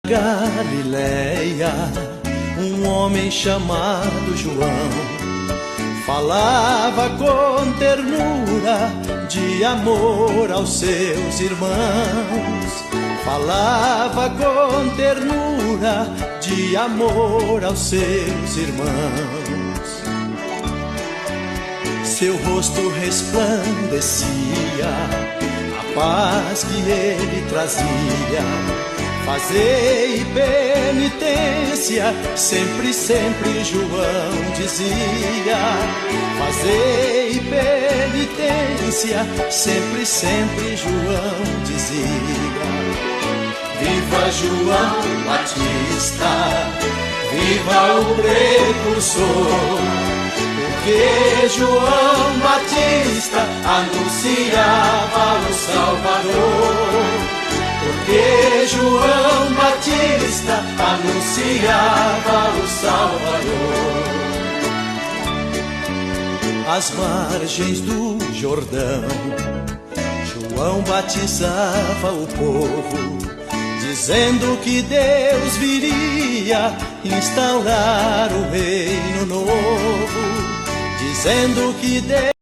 Galileia, um homem chamado João falava com ternura de amor aos seus irmãos. Falava com ternura de amor aos seus irmãos. Seu rosto resplandecia a paz que ele trazia. Fazei penitência, sempre, sempre João dizia. Fazei penitência, sempre, sempre João dizia. Viva João Batista, viva o precursor, porque João Batista anunciava o Salvador. Porque João Batista anunciava o Salvador. Às margens do Jordão, João batizava o povo, dizendo que Deus viria instaurar o reino novo, dizendo que Deus